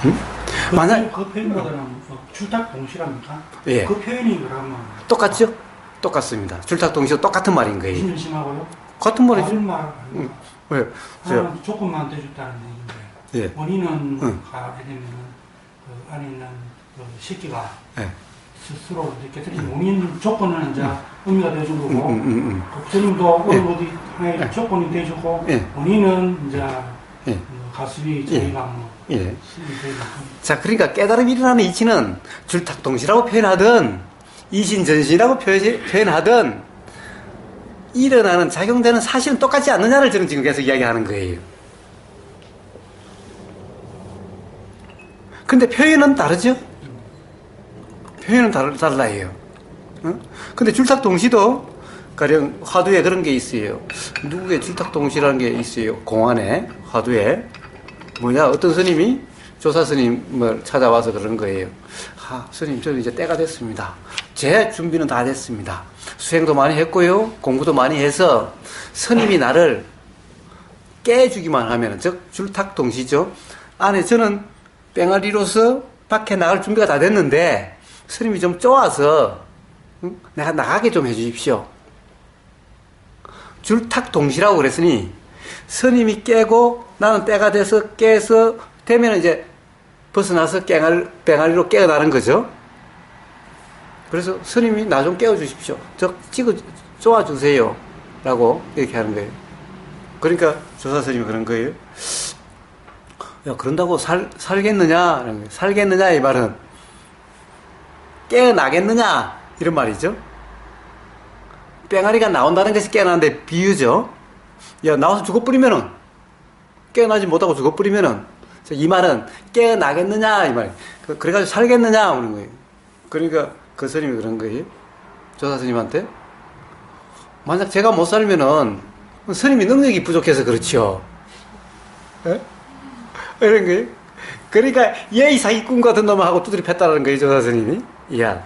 응? 만약 그 표현보다는 출탁 동시랍니까? 예. 그 표현이 그러면 똑같죠? 똑같습니다. 출탁동시도 똑같은 말인 거예요. 신심하고요. 같은 말이죠. 다른 말 응. 왜? 하나는 조건만 떼줬다는 얘기인데 예. 원인은 응. 가게 되면은 그 안에 있는 그 새끼가 예. 스스로 이렇게 깨뜨린 원인 조건은 이제 의미가 돼준 거고 부처님도 예. 어디 하나의 조건이 돼주고 예. 원인은 이제 예. 가수비 저희가 뭐 예. 신이 되고 자, 그러니까 깨달음이 일어나는 이치는 줄탁동시라고 표현하든 이신전신이라고 표현하든 일어나는 작용되는 사실은 똑같지 않느냐를 저는 지금 계속 이야기하는 거예요. 근데 표현은 다르죠? 표현은 달라요. 어? 근데 줄탁동시도 가령 화두에 그런 게 있어요. 누구의 줄탁동시라는 게 있어요. 공안에, 화두에. 뭐냐, 어떤 스님이 조사 스님을 찾아와서 그런 거예요. 아, 스님, 저는 이제 때가 됐습니다. 제 준비는 다 됐습니다. 수행도 많이 했고요. 공부도 많이 해서 스님이 나를 깨주기만 하면, 즉, 줄탁동시죠. 안에 저는 뺑아리로서 밖에 나갈 준비가 다 됐는데, 스님이 좀 쪼아서, 내가 나가게 좀 해주십시오. 줄탁동시라고 그랬으니, 스님이 깨고, 나는 때가 돼서 깨서, 되면 이제 벗어나서 뺑아리로 깨어나는 거죠. 그래서 스님이 나 좀 깨워주십시오. 쪼아주세요. 라고 이렇게 하는 거예요. 그러니까 조사 스님이 그런 거예요. 야, 그런다고 살겠느냐? 살겠느냐? 이 말은 깨어나겠느냐? 이런 말이죠. 뺑아리가 나온다는 것이 깨어나는데 비유죠. 야, 나와서 죽어버리면은, 깨어나지 못하고 죽어버리면은, 이 말은 깨어나겠느냐? 이 말. 그래가지고 살겠느냐? 하는 거예요. 그러니까 그 스님이 그런 거예요. 조사 스님한테. 만약 제가 못 살면은, 스님이 능력이 부족해서 그렇죠. 에? 이런 거예요. 그러니까 예의 사기꾼 같은 놈하고 두드려 팼다라는 거예요, 조사 스님이. 이야.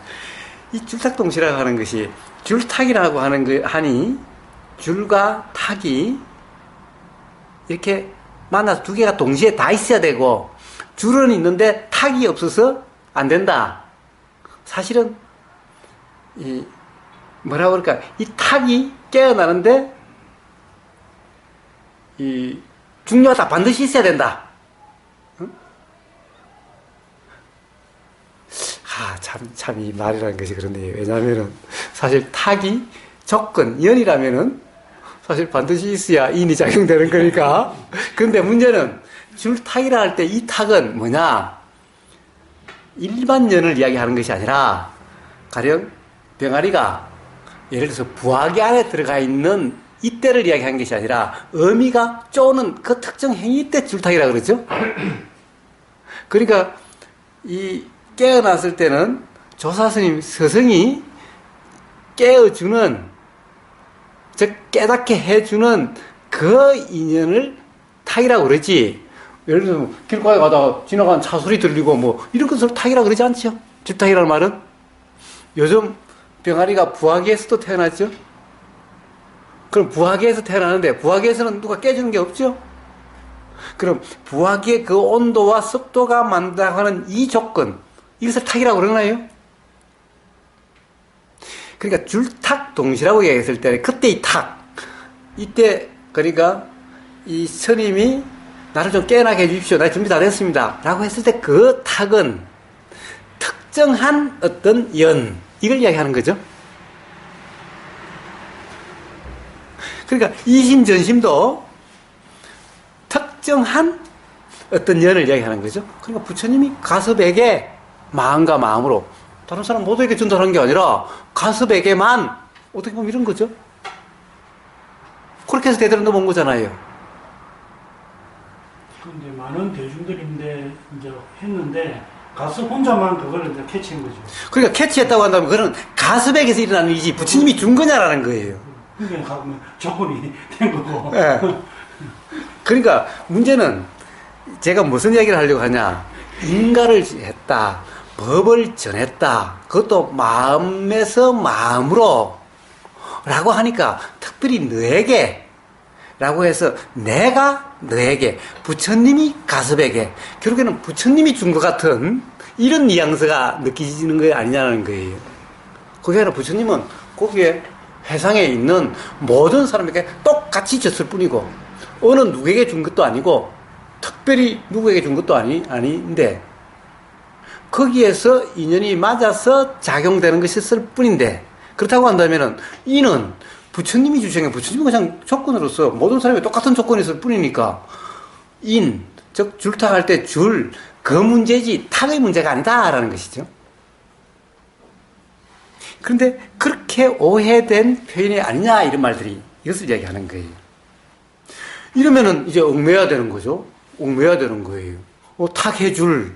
이 줄탁동시라고 하는 것이, 줄탁이라고 하는 거, 하니, 줄과 탁이, 이렇게 만나서 두 개가 동시에 다 있어야 되고, 줄은 있는데 탁이 없어서 안 된다. 사실은, 뭐라 그럴까, 이 탁이 깨어나는데, 중요하다. 반드시 있어야 된다. 응? 참, 이 말이라는 것이 그런데요. 왜냐하면은, 사실 탁이 조건, 연이라면은, 사실 반드시 있어야 인이 작용되는 거니까. 그런데 문제는, 줄탁이라 할 때 이 탁은 뭐냐? 일반 연을 이야기하는 것이 아니라, 가령, 병아리가, 예를 들어서 부화기 안에 들어가 있는 이때를 이야기하는 것이 아니라, 어미가 쪼는 그 특정 행위 때 줄탁이라 그러죠? 그러니까, 깨어났을 때는 조사스님 스승이 깨어주는, 즉 깨닫게 해주는 그 인연을 탁이라고 그러지. 예를 들어서 길가에 가다가 지나가는 차 소리 들리고 뭐 이런 것을 탁이라고 그러지 않죠. 줄탁이라는 말은. 요즘 병아리가 부화기에서도 태어났죠. 그럼 부화기에서 태어나는데 부화기에서는 누가 깨주는 게 없죠. 그럼 부화기의 그 온도와 습도가 만든다고 하는 이 조건, 이것을 탁이라고 그러나요? 그러니까 줄탁동시라고 얘기했을 때 그때 이 탁, 이때 그러니까 이 스님이 나를 좀 깨어나게 해주십시오. 나 준비 다 됐습니다. 라고 했을 때 그 탁은 특정한 어떤 연, 이걸 이야기하는 거죠. 그러니까 이심전심도 특정한 어떤 연을 이야기하는 거죠. 그러니까 부처님이 가섭에게 마음과 마음으로, 다른 사람 모두에게 전달한 게 아니라 가섭에게만, 어떻게 보면 이런 거죠. 그렇게 해서 대대로 넘어온 거잖아요. 그런데 많은 대중들인데 이제 했는데 가섭 혼자만 그걸 이제 캐치한 거죠. 그러니까 캐치했다고 한다면 그거는 가섭에게서 일어나는 일이지 부처님이 준 거냐라는 거예요. 그러니까 조건이 된 거고. 네. 그러니까 문제는 제가 무슨 얘기를 하려고 하냐. 인가를 했다. 법을 전했다. 그것도 마음에서 마음으로 라고 하니까 특별히 너에게 라고 해서 내가 너에게, 부처님이 가섭에게, 결국에는 부처님이 준 것 같은 이런 뉘앙스가 느껴지는 거 아니냐는 거예요. 그게 아니라 부처님은 거기에 회상에 있는 모든 사람에게 똑같이 줬을 뿐이고, 어느 누구에게 준 것도 아니고, 특별히 누구에게 준 것도 아닌데, 거기에서 인연이 맞아서 작용되는 것이었을 뿐인데, 그렇다고 한다면은, 이는 부처님이 주신 게 부처님이 그냥 조건으로서 모든 사람이 똑같은 조건이 있을 뿐이니까, 즉, 줄탁할 때 그 문제지, 탁의 문제가 아니다라는 것이죠. 그런데 그렇게 오해된 표현이 아니냐, 이런 말들이 이것을 이야기하는 거예요. 이러면은 이제 얽매야 되는 거죠. 얽매야 되는 거예요. 탁해줄,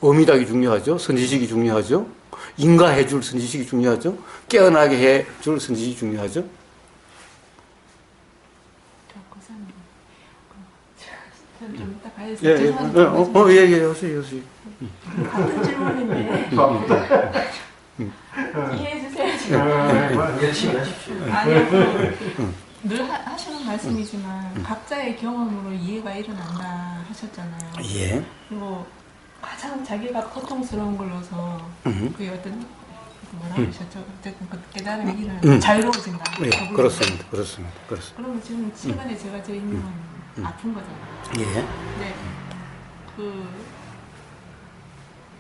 어미닭이 중요하죠. 선지식이 중요하죠. 인가해줄 선지식이 중요하죠. 깨어나게 해줄 선지식이 중요하죠. 좀 이따 가야지. 예, 하세요. 같은 질문인데 이해해 주세요. 열심히 하십시오. 아니요, 늘 하시는 말씀이지만 각자의 경험으로 이해가 일어난다 하셨잖아요. 예. 그리고 가장 자기가 고통스러운 걸로서 그 어떤 뭐라고 하셨죠? 어쨌든 그 깨달음이 일어나 자유로워진다. 예, 그렇습니다. 그러면 지금 최근에 제가 저 있는 건 아픈 거잖아요. 예. 네. 그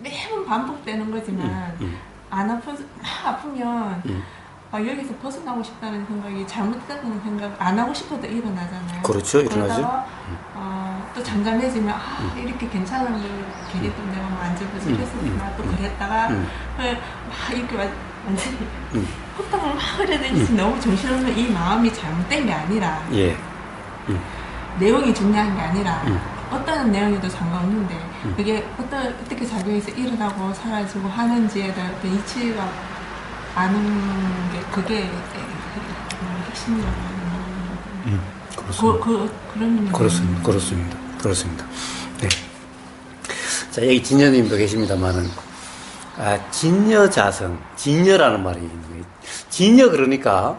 매번 반복되는 거지만 안 아프면 여기서 벗어나고 싶다는 생각이 잘못됐다는 생각 안 하고 싶어도 일어나잖아요. 그렇죠, 일어나죠. 그러다가 또 잠잠해지면 이렇게 괜찮은 걸 괜히 또 내가 뭐 앉아서 스트레스나 또 그랬다가 막 이렇게 완전히 헛당을 막 흐려대듯이 너무 정신없는 이 마음이 잘못된 게 아니라 예. 내용이 중요한 게 아니라 어떤 내용에도 상관없는데 그게 어떻게 작용해서 일어나고 사라지고 하는지에 대한 어떤 이치가 아는 게 그게 핵심이라고 하는 그렇습니다. 그렇습니다. 네. 자, 여기 진여님도 계십니다만은, 진여자성, 진여라는 말이 있는 거예요. 진여 그러니까,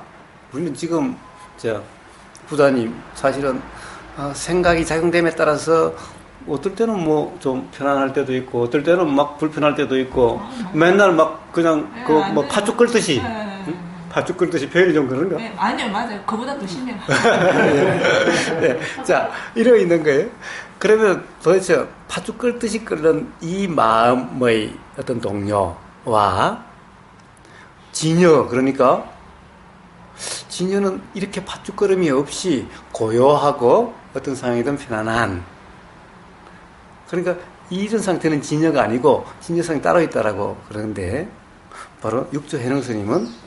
우리는 지금, 부자님, 사실은, 생각이 작용됨에 따라서, 어떨 때는 뭐 좀 편안할 때도 있고, 어떨 때는 막 불편할 때도 있고, 맨날 막 그냥, 팥죽 끓듯이, 팥죽 끓듯이 표현이 좀 그런가? 네, 아니요, 맞아요. 그보다 더 심해요. 네. 자, 이러고 있는 거예요. 그러면 도대체 팥죽 끓듯이 끓는 이 마음의 어떤 동료와 진여, 그러니까 진여는 이렇게 팥죽 끓음이 없이 고요하고 어떤 상황이든 편안한, 그러니까 이런 상태는 진여가 아니고 진여성이 따로 있다라고 그러는데, 바로 육조 해능 스님은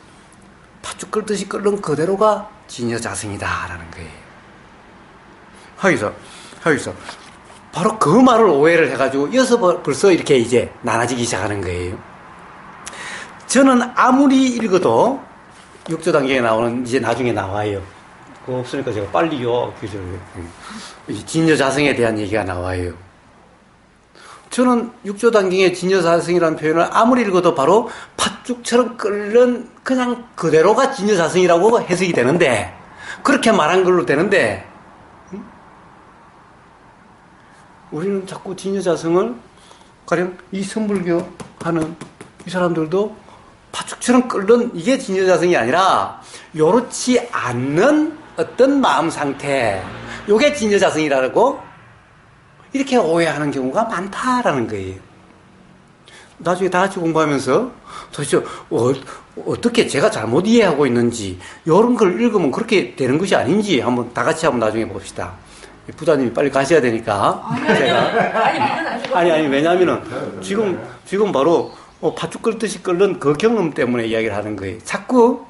팥죽 끓듯이 끓는 그대로가 진여자성이다라는 거예요. 하기서 바로 그 말을 오해를 해가지고 여기서 벌써 이렇게 이제 나눠지기 시작하는 거예요. 저는 아무리 읽어도 육조 단계에 나오는, 이제 나중에 나와요. 그거 없으니까 제가 빨리요. 진여자성에 대한 얘기가 나와요. 저는 육조 단경의 진여자성이라는 표현을 아무리 읽어도 바로 팥죽처럼 끓는 그냥 그대로가 진여자성이라고 해석이 되는데, 그렇게 말한 걸로 되는데, 우리는 자꾸 진여자성을 가령 이 선불교 하는 이 사람들도 팥죽처럼 끓는 이게 진여자성이 아니라 요렇지 않는 어떤 마음 상태, 요게 진여자성이라고 이렇게 오해하는 경우가 많다라는 거예요. 나중에 다 같이 공부하면서 도대체 어떻게 제가 잘못 이해하고 있는지, 이런 걸 읽으면 그렇게 되는 것이 아닌지 한번 다 같이 한번 나중에 봅시다. 부자님이 빨리 가셔야 되니까. 아니, 왜냐하면은 지금 바로 팥죽 끓듯이 끓는 그 경험 때문에 이야기를 하는 거예요. 자꾸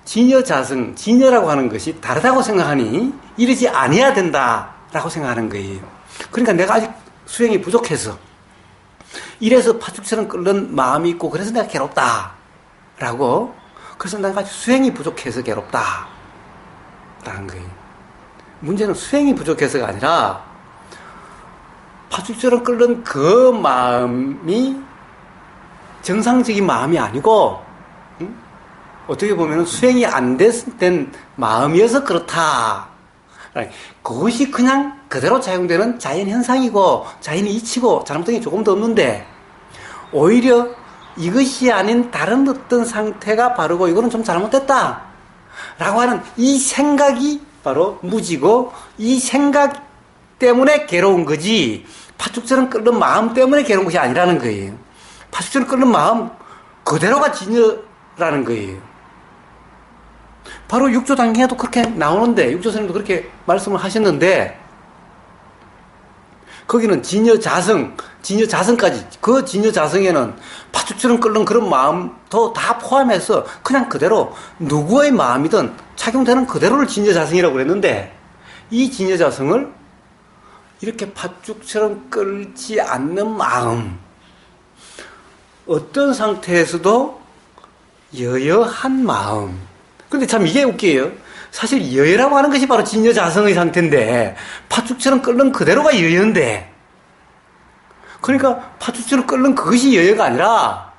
진여자성, 진여라고 하는 것이 다르다고 생각하니 이러지 아니어야 된다라고 생각하는 거예요. 그러니까 내가 아직 수행이 부족해서, 이래서 팥죽처럼 끓는 마음이 있고, 그래서 내가 괴롭다라고, 그래서 내가 아직 수행이 부족해서 괴롭다라는 거예요. 문제는 수행이 부족해서가 아니라 팥죽처럼 끓는 그 마음이 정상적인 마음이 아니고, 어떻게 보면 수행이 안 된 마음이어서 그렇다. 그것이 그냥 그대로 작용되는 자연 현상이고 자연의 이치고 잘못된 게 조금 더 없는데 오히려 이것이 아닌 다른 어떤 상태가 바르고 이거는 좀 잘못됐다 라고 하는 이 생각이 바로 무지고 이 생각 때문에 괴로운 거지 팥죽처럼 끓는 마음 때문에 괴로운 것이 아니라는 거예요. 팥죽처럼 끓는 마음 그대로가 진여라는 거예요. 바로 육조 단계에도 그렇게 나오는데 육조 선생님도 그렇게 말씀을 하셨는데 거기는 진여자성까지 그 진여자성에는 팥죽처럼 끓는 그런 마음도 다 포함해서 그냥 그대로 누구의 마음이든 착용되는 그대로를 진여자성이라고 그랬는데 이 진여자성을 이렇게 팥죽처럼 끓지 않는 마음 어떤 상태에서도 여여한 마음. 근데 참 이게 웃겨요. 사실 여여라고 하는 것이 바로 진여자성의 상태인데 팥죽처럼 끓는 그대로가 여여인데 그러니까 팥죽처럼 끓는 그것이 여여가 아니라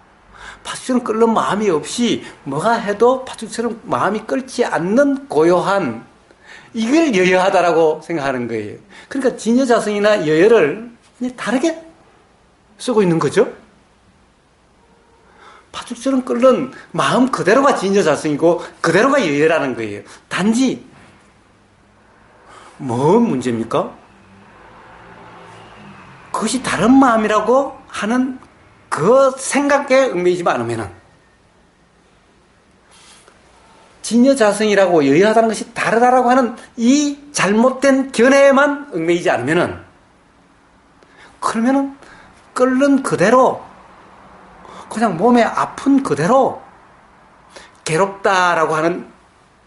팥죽처럼 끓는 마음이 없이 뭐가 해도 팥죽처럼 마음이 끓지 않는 고요한 이걸 여여하다라고 생각하는 거예요. 그러니까 진여자성이나 여여를 다르게 쓰고 있는 거죠. 팥죽처럼 끓는 마음 그대로가 진여자성이고 그대로가 여여라는 거예요. 단지 뭔 문제입니까? 그것이 다른 마음이라고 하는 그 생각에 얽매이지 않으면은 진여자성이라고 여여하다는 것이 다르다라고 하는 이 잘못된 견해에만 얽매이지 않으면은 그러면은 끓는 그대로 그냥 몸에 아픈 그대로 괴롭다라고 하는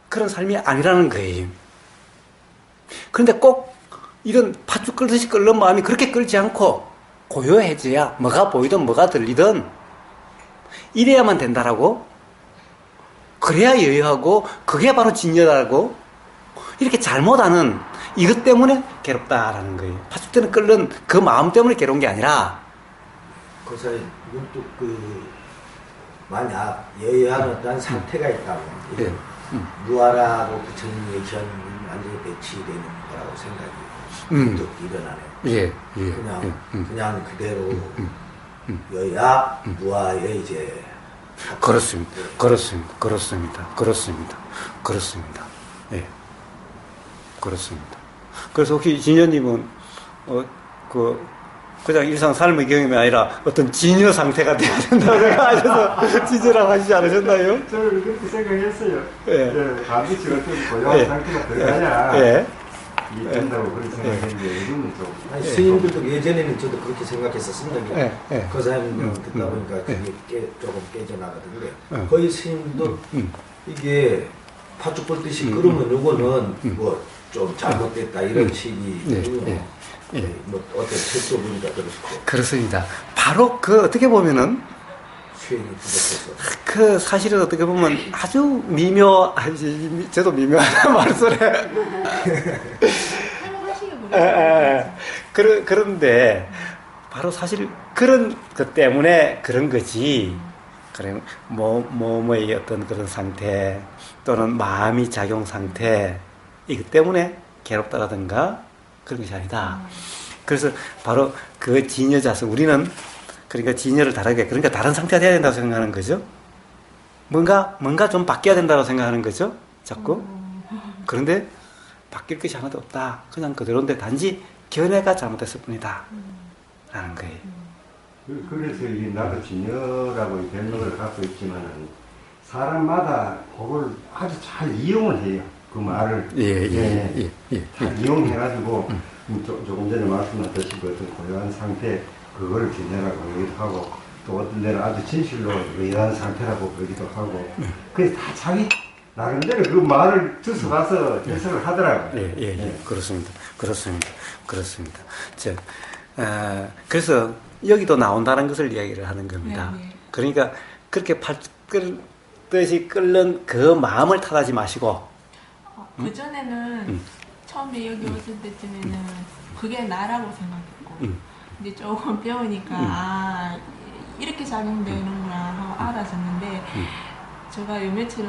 그런 삶이 아니라는 거예요. 그런데 꼭 이런 팥죽 끓듯이 끓는 마음이 그렇게 끓지 않고 고요해져야 뭐가 보이든 뭐가 들리든 이래야만 된다라고 그래야 여유하고 그게 바로 진여라고 이렇게 잘못하는 이것 때문에 괴롭다라는 거예요. 팥죽 때는 끓는 그 마음 때문에 괴로운 게 아니라 그 사이 문득 만약 여여한 어떤 상태가 있다면 네. 무아라고 부처님 얘기하는 완전히 배치되는 거라고 생각이 문득 일어나네요. 예, 예, 그냥 그대로 여야 무아의 이제 그렇습니다. 예, 그렇습니다. 그래서 혹시 진여님은 그냥 일상 삶의 경험이 아니라 어떤 진여 상태가 돼야 된다고 생각하셔서 진여라고 하시지 않으셨나요? 저는 그렇게 생각했어요. 예. 반드시 어떤 고요한 예. 상태가 들어가야 예. 이게 된다고 그렇게 생각했는데 요즘은 좀 아니, 스님들도 예전에는 저도 그렇게 생각했었습니다. 예. 그 사람 듣다 보니까 그게 조금 깨져나가던데 거의 스님도 이게 팥죽 벌듯이 끓으면 요거는 뭐 좀 잘못됐다 이런 식이고 뭐 어떤 책도 보니까 그렇고 그렇습니다. 바로 어떻게 보면은 수행이 부족해서 사실은 어떻게 보면 아주 저도 미묘한 말소리. 그런데 바로 사실 그런 것 때문에 그런 거지. 그래 뭐의 어떤 그런 상태 또는 마음이 작용 상태 이것 때문에 괴롭다라든가 그런 것이 아니다. 그래서 바로 그 진여자성 우리는 그러니까 진여를 다르게 그러니까 다른 상태가 돼야 된다고 생각하는 거죠. 뭔가 좀 바뀌어야 된다고 생각하는 거죠. 자꾸. 그런데 바뀔 것이 하나도 없다. 그냥 그대로인데 단지 견해가 잘못됐을 뿐이다. 라는 거예요. 그래서 이 나도 진여라고 이 별명을 갖고 있지만은 사람마다 그걸 아주 잘 이용을 해요. 그 말을 잘 이용해가지고 조금 전에 말씀하셨듯이 그 어떤 고요한 상태 그거를 진여라고 얘기도 하고 또 어떤 데는 아주 진실로 의한 상태라고 그러기도 하고 그래서 다 자기 나름대로 그 말을 주워가서 해석을 하더라고요. 그렇습니다. 그래서 여기도 나온다는 것을 이야기를 하는 겁니다. 그러니까 그렇게 끓듯이 끓는 그 마음을 탓하지 마시고 그전에는 처음에 여기 왔을 때쯤에는 그게 나라고 생각했고 이제 조금 배우니까 이렇게 작용되는구나 하고 알아졌는데 제가 요 며칠은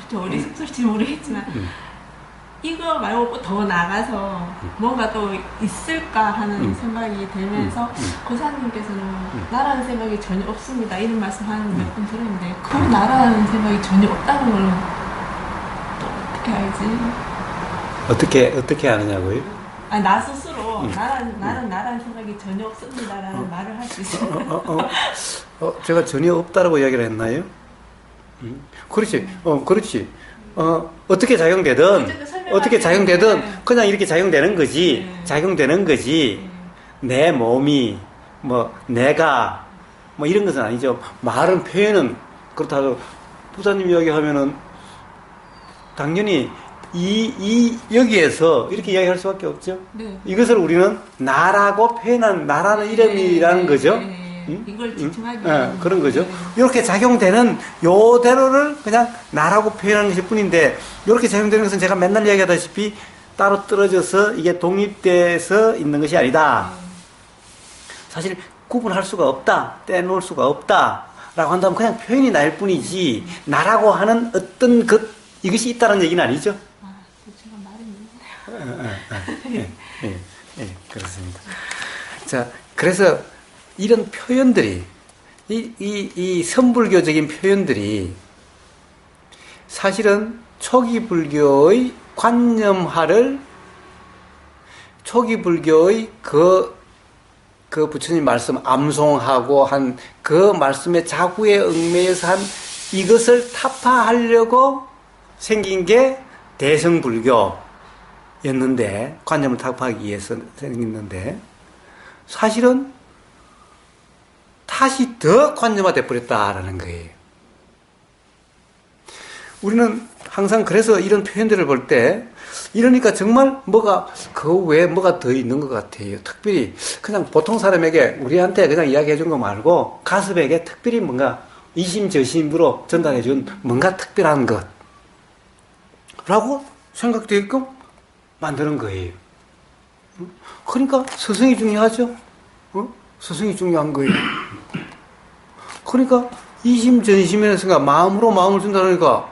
좀 어리숙설지 모르겠지만 이거 말고 더 나가서 뭔가 또 있을까 하는 생각이 들면서 고사님께서는 나라는 생각이 전혀 없습니다 이런 말씀하는 걸 몇 번 들었는데 그 나라는 생각이 전혀 없다는 걸 또 어떻게 알지? 어떻게 아느냐고요? 아니 나 스스로 나라는 생각이 전혀 없습니다라는 말을 할 수 있어요. 제가 전혀 없다라고 이야기를 했나요? 그렇지. 그렇지. 어떻게 작용되든 네. 그냥 이렇게 작용되는 거지. 네. 작용되는 거지. 내 몸이 뭐 내가 뭐 이런 것은 아니죠. 말은 표현은 그렇다고 부사님 이야기하면은 당연히 여기에서 이렇게 이야기할 수밖에 없죠. 네. 이것을 우리는 나라고 표현한 나라는 이름이라는 거죠. 이걸 집중하기 그런 거죠. 이렇게 작용되는 요대로를 그냥 나라고 표현하는 것일 뿐인데, 이렇게 작용되는 것은 제가 맨날 이야기하다시피 따로 떨어져서 이게 독립돼서 있는 것이 아니다. 사실 구분할 수가 없다, 떼놓을 수가 없다 라고 한다면 그냥 표현이 나일 뿐이지 나라고 하는 어떤 것, 이것이 있다는 얘기는 아니죠. 제가 말이 있는데. 그렇습니다. 자, 그래서 이런 표현들이, 이 선불교적인 표현들이 사실은 초기 불교의 관념화를, 초기 불교의 그 부처님 말씀 암송하고 한 그 말씀의 자구에 얽매여서 한 이것을 타파하려고 생긴 게 대성불교였는데, 관념을 타파하기 위해서 생겼는데, 사실은 다시 더 관념화돼 버렸다라는 거예요. 우리는 항상 그래서 이런 표현들을 볼 때, 이러니까 정말 그 외에 뭐가 더 있는 것 같아요. 특별히 그냥 보통 사람에게 우리한테 그냥 이야기해 준 거 말고 가슴에게 특별히 뭔가 이심저심으로 전달해 준 뭔가 특별한 것 라고 생각되게끔 만드는 거예요. 그러니까 스승이 중요하죠. 스승이 중요한 거예요. 그러니까 이심전심에서 마음으로 마음을 준다니까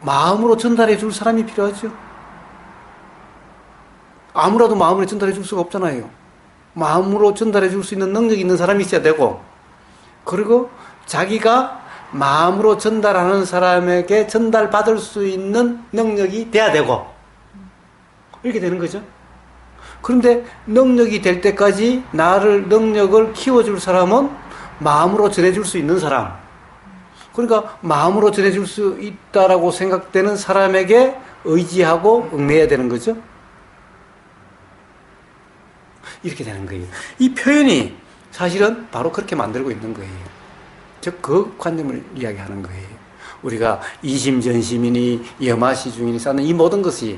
마음으로 전달해 줄 사람이 필요하죠. 아무라도 마음으로 전달해 줄 수가 없잖아요. 마음으로 전달해 줄 수 있는 능력이 있는 사람이 있어야 되고, 그리고 자기가 마음으로 전달하는 사람에게 전달받을 수 있는 능력이 돼야 되고, 이렇게 되는 거죠. 그런데 능력이 될 때까지 능력을 키워줄 사람은 마음으로 전해줄 수 있는 사람, 그러니까 마음으로 전해줄 수 있다라고 생각되는 사람에게 의지하고 얽매여야 되는 거죠. 이렇게 되는 거예요. 이 표현이 사실은 바로 그렇게 만들고 있는 거예요. 즉 그 관념을 이야기하는 거예요. 우리가 이심전심이니 염화시중이니 쌓는 이 모든 것이,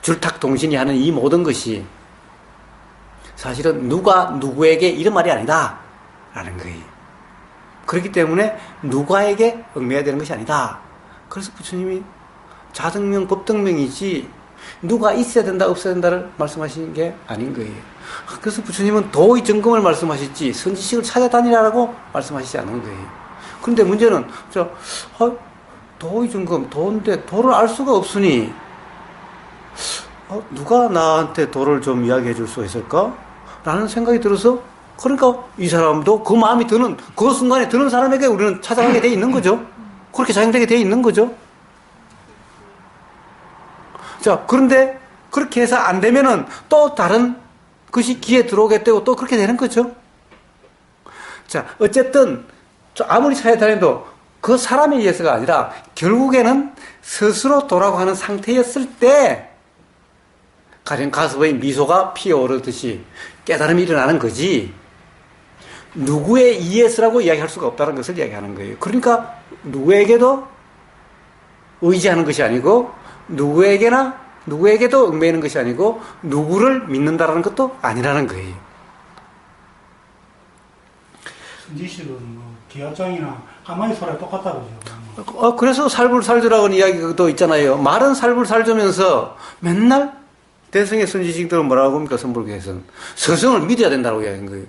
줄탁동신이 하는 이 모든 것이 사실은 누가 누구에게 이런 말이 아니다 라는 거예요. 그렇기 때문에 누구에게 얽매여야 되는 것이 아니다. 그래서 부처님이 자등명 법등명이지 누가 있어야 된다 없어야 된다를 말씀하시는 게 아닌 거예요. 그래서 부처님은 도의 점검을 말씀하셨지 선지식을 찾아다니라고 말씀하시지 않은 거예요. 그런데 문제는 도의 점검, 도인데 도를 알 수가 없으니 누가 나한테 도를 좀 이야기해 줄 수 있을까? 라는 생각이 들어서, 그러니까 이 사람도 그 마음이 드는, 그 순간에 드는 사람에게 우리는 찾아가게 돼 있는 거죠. 그렇게 작용되게 돼 있는 거죠. 자, 그런데 그렇게 해서 안 되면은 또 다른 것이 귀에 들어오게 되고 또 그렇게 되는 거죠. 자, 어쨌든 아무리 찾아다녀도 그 사람에 의해서가 아니라 결국에는 스스로 도라고 하는 상태였을 때 가령 가슴의 미소가 피어오르듯이 깨달음이 일어나는 거지, 누구에 의해서라고 이야기할 수가 없다는 것을 이야기하는 거예요. 그러니까 누구에게도 의지하는 것이 아니고 누구에게도 얽매이는 것이 아니고 누구를 믿는다라는 것도 아니라는 거예요. 선지식은 기하장이나 까마귀 소리가 똑같다고 그러죠. 그래서 살불살조라고 하는 이야기도 있잖아요. 말은 살불살조면서 맨날 대승의 선지식들은 뭐라고 합니까? 선불교에서는 스승을 믿어야 된다고 이야기한 거예요.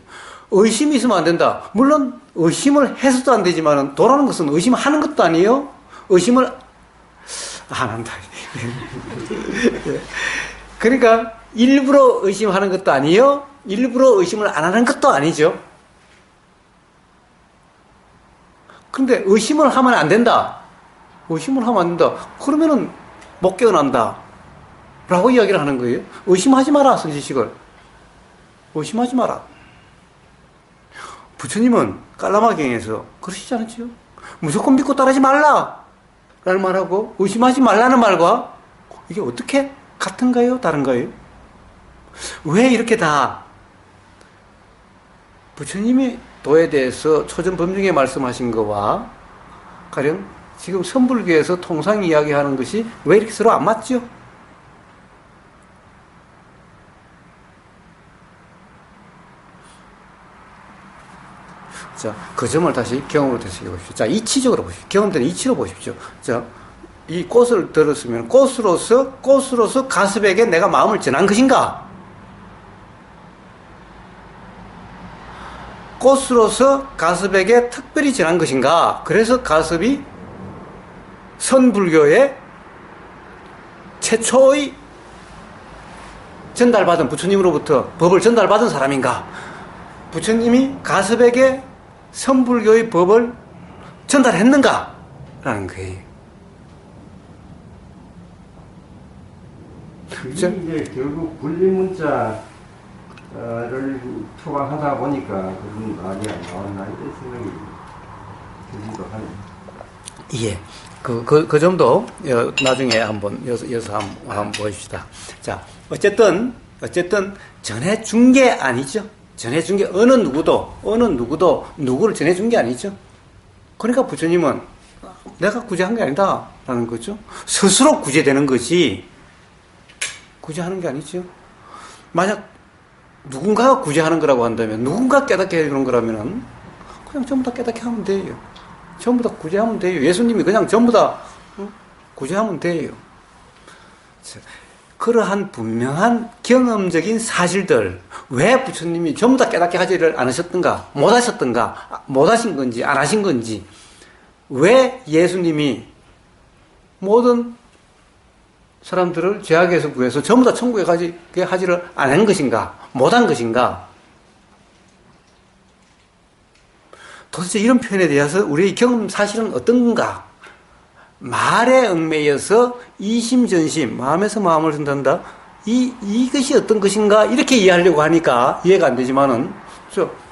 의심이 있으면 안 된다. 물론 의심을 해서도 안 되지만 도라는 것은 의심하는 것도 아니에요. 의심을 안 한다. 그러니까 일부러 의심하는 것도 아니에요. 일부러 의심을 안 하는 것도 아니죠. 그런데 의심을 하면 안 된다. 의심을 하면 안 된다. 그러면은 못 깨어난다. 라고 이야기를 하는 거예요. 의심하지 마라, 선지식을. 의심하지 마라. 부처님은 깔라마경에서 그러시지 않았죠? 무조건 믿고 따르지 말라! 라는 말하고 의심하지 말라는 말과 이게 어떻게 같은가요? 다른가요? 왜 이렇게 다 부처님이 도에 대해서 초전범중에 말씀하신 거와 가령 지금 선불교에서 통상 이야기하는 것이 왜 이렇게 서로 안 맞죠? 자, 그 점을 다시 경험으로 되새겨 보십시오. 자, 이치적으로 보십시오. 경험되는 이치로 보십시오. 자, 이 꽃을 들었으면 꽃으로서 가습에게 내가 마음을 전한 것인가? 꽃으로서 가습에게 특별히 전한 것인가? 그래서 가습이 선불교의 최초의 전달받은 부처님으로부터 법을 전달받은 사람인가? 부처님이 가습에게 선불교의 법을 전달했는가? 라는 거예요. 그게 이제 결국 분리문자를 초과하다 보니까 그런 말이 안 나왔나 이런 생각이 들기도 하네요. 예. 그 점도 나중에 한번 여기서 한번 보십시다. 자, 어쨌든 전해준 게 아니죠. 전해준 게 어느 누구도 누구를 전해준 게 아니죠. 그러니까 부처님은 내가 구제한 게 아니다 라는 거죠. 스스로 구제되는 거지 구제하는 게 아니죠. 만약 누군가가 구제하는 거라고 한다면, 누군가 깨닫게 해주는 거라면 그냥 전부 다 깨닫게 하면 돼요. 전부 다 구제하면 돼요. 예수님이 그냥 전부 다 구제하면 돼요. 그러한 분명한 경험적인 사실들, 왜 부처님이 전부 다 깨닫게 하지를 않으셨던가, 못 하셨던가, 못 하신 건지 안 하신 건지, 왜 예수님이 모든 사람들을 죄악에서 구해서 전부 다 천국에 가게 하지를 안 한 것인가, 못 한 것인가. 도대체 이런 표현에 대해서 우리의 경험 사실은 어떤 건가? 말에 얽매여서 이심전심, 마음에서 마음을 쓴단다. 이것이 어떤 것인가? 이렇게 이해하려고 하니까 이해가 안 되지만은,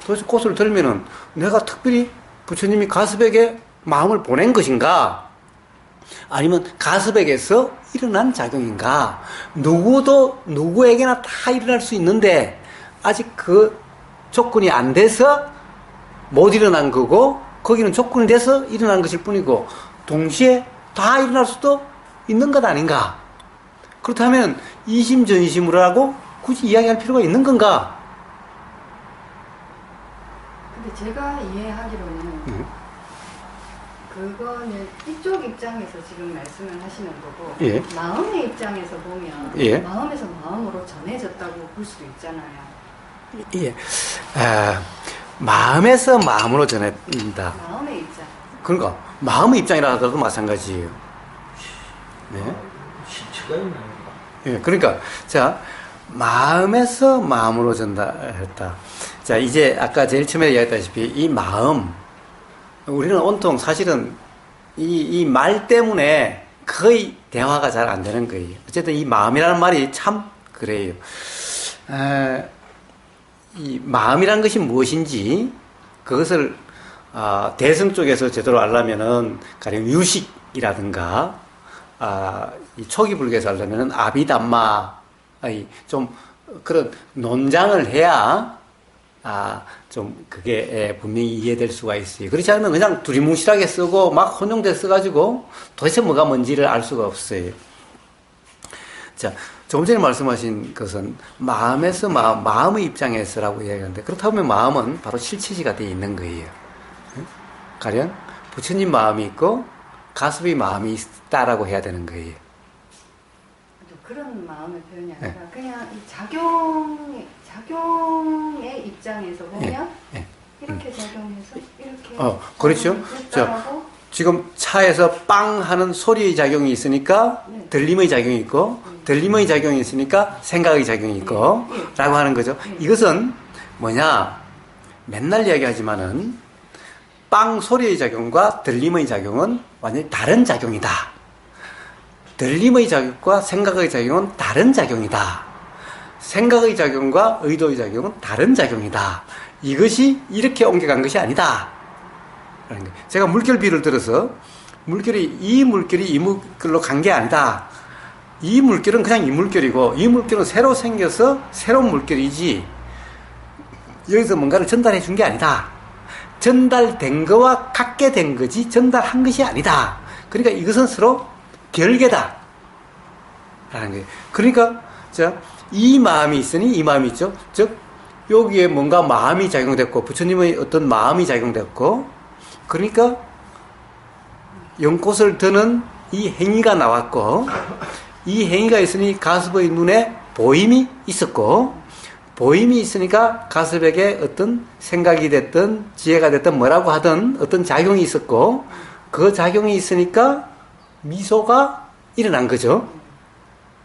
도대체 꽃을 들면은 내가 특별히 부처님이 가습에게 마음을 보낸 것인가? 아니면 가습에게서 일어난 작용인가? 누구에게나 다 일어날 수 있는데, 아직 그 조건이 안 돼서 못 일어난 거고, 거기는 조건이 돼서 일어난 것일 뿐이고, 동시에 다 일어날 수도 있는 것 아닌가? 그렇다면 이심전심으로 하고 굳이 이야기할 필요가 있는 건가? 근데 제가 이해하기로는 그거는 이쪽 입장에서 지금 말씀을 하시는 거고, 예. 마음의 입장에서 보면 예. 마음에서 마음으로 전해졌다고 볼 수도 있잖아요. 예. 마음에서 마음으로 전해진다. 마음의 입장. 그러니까 마음의 입장이라 하더라도 마찬가지예요. 네. 실체가 있나요? 예. 그러니까 자, 마음에서 마음으로 전달했다. 자, 이제 아까 제일 처음에 이야기했다시피 이 마음, 우리는 온통 사실은 이 말 때문에 거의 대화가 잘 안 되는 거예요. 어쨌든 이 마음이라는 말이 참 그래요. 이 마음이라는 것이 무엇인지 그것을 대승 쪽에서 제대로 알려면은 가령 유식이라든가 이 초기 불교에서 알려면은 아비담마 좀 그런 논장을 해야 좀 그게 분명히 이해될 수가 있어요. 그렇지 않으면 그냥 두리뭉실하게 쓰고 막 혼용돼 써가지고 도대체 뭐가 뭔지를 알 수가 없어요. 자, 조금 전에 말씀하신 것은 마음에서 마음의 입장에서라고 이야기하는데, 그렇다면 마음은 바로 실체지가 되어 있는 거예요. 가령 부처님 마음이 있고 가습의 마음이 있다라고 해야 되는 거예요. 그런 마음의 표현이 아니라 네. 그냥 이 작용의 입장에서 보면 이렇게 작용해서 이렇게 그렇죠. 작용했다라고 지금 차에서 빵 하는 소리의 작용이 있으니까 네. 들림의 작용이 있고 들림의 작용이 있으니까 생각의 작용이 있고 라고 하는 거죠. 이것은 뭐냐, 맨날 이야기하지만은 빵 소리의 작용과 들림의 작용은 완전히 다른 작용이다. 들림의 작용과 생각의 작용은 다른 작용이다. 생각의 작용과 의도의 작용은 다른 작용이다. 이것이 이렇게 옮겨간 것이 아니다. 제가 물결 비를 들어서 이 물결이 이 물결로 간 게 아니다. 이 물결은 그냥 이 물결이고 이 물결은 새로 생겨서 새로운 물결이지 여기서 뭔가를 전달해 준 게 아니다. 전달된 거와 같게 된 거지 전달한 것이 아니다. 그러니까 이것은 서로 별개다 라는 거예요. 그러니까 이 마음이 있으니 이 마음이 있죠. 즉 여기에 뭔가 마음이 작용됐고 부처님의 어떤 마음이 작용됐고, 그러니까 연꽃을 드는 이 행위가 나왔고, 이 행위가 있으니 가섭의 눈에 보임이 있었고, 보임이 있으니까 가섭에게 어떤 생각이 됐든 지혜가 됐든 뭐라고 하든 어떤 작용이 있었고, 그 작용이 있으니까 미소가 일어난 거죠.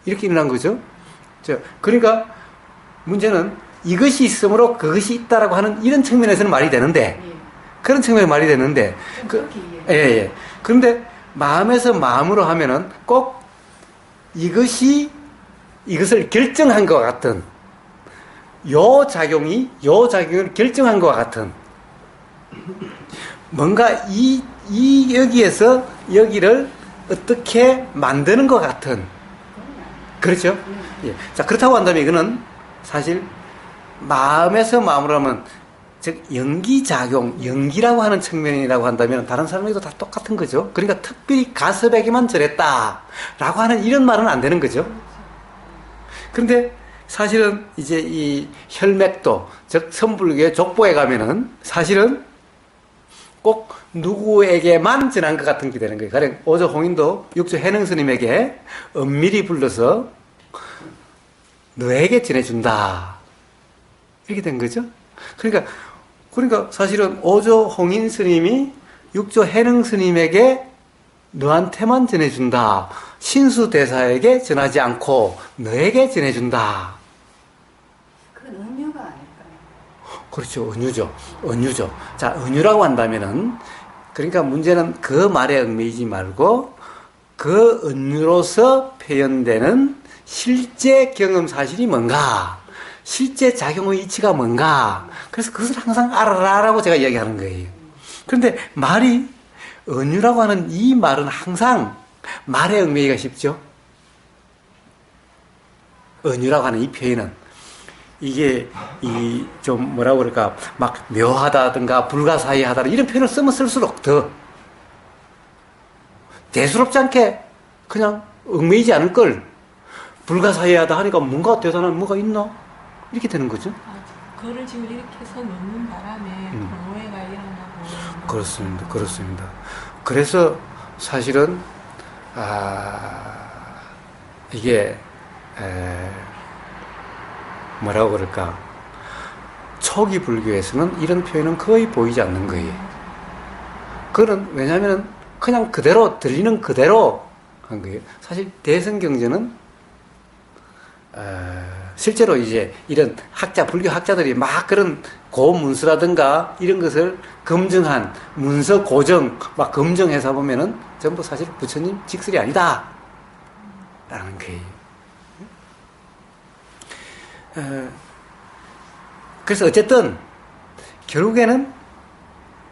이렇게 일어난 거죠. 그러니까 문제는 이것이 있으므로 그것이 있다라고 하는 이런 측면에서는 말이 되는데, 그런 측면에 말이 되는데, 예. 그런데 마음에서 마음으로 하면은 꼭 이것을 결정한 것 같은, 요 작용을 결정한 것 같은, 뭔가 여기에서 여기를 어떻게 만드는 것 같은, 그렇죠? 예. 자, 그렇다고 한다면 이거는 사실 마음에서 마음으로 하면, 즉 연기작용, 연기라고 하는 측면이라고 한다면 다른 사람에게도 다 똑같은 거죠. 그러니까 특별히 가섭에게만 저랬다라고 하는 이런 말은 안 되는 거죠. 그런데 사실은 이제 이 혈맥도, 즉 선불교의 족보에 가면은 사실은 꼭 누구에게만 전한 것 같은 게 되는 거예요. 가령 오조 홍인도 육조 해능 스님에게 엄밀히 불러서 너에게 전해준다, 이렇게 된 거죠. 그러니까 사실은 오조 홍인 스님이 육조 해능 스님에게 너한테만 전해준다, 신수 대사에게 전하지 않고 너에게 전해준다. 그건 은유가 아닐까요? 그렇죠. 은유죠. 자, 은유라고 한다면은, 그러니까 문제는 그 말에 얽매이지 말고 그 은유로서 표현되는 실제 경험 사실이 뭔가, 실제 작용의 이치가 뭔가, 그래서 그것을 항상 알아라라고 제가 이야기하는 거예요. 그런데 말이, 은유라고 하는 이 말은 항상 말에 얽매이기가 쉽죠. 은유라고 하는 이 표현은 이게 좀 뭐라고 그럴까, 막 묘하다든가 불가사의하다 이런 표현을 쓰면 쓸수록 더 대수롭지 않게 그냥 얽매이지 않을 걸, 불가사의하다 하니까 뭔가 대단한 뭐가 있나 이렇게 되는 거죠. 그거를 지금 이렇게 해서 넣는 바람에 오해가 일어나고. 그렇습니다. 그래서 사실은 이게 뭐라고 그럴까, 초기 불교에서는 이런 표현은 거의 보이지 않는 거예요. 그거는 왜냐하면 그냥 그대로 들리는 그대로 한 거예요. 사실 대승경전은 실제로 이제 이런 불교 학자들이 막 그런 고문서라든가 이런 것을 검증한 문서 고정 막 검증해서 보면은 전부 사실 부처님 직설이 아니다 라는 거예요. 그래서 어쨌든 결국에는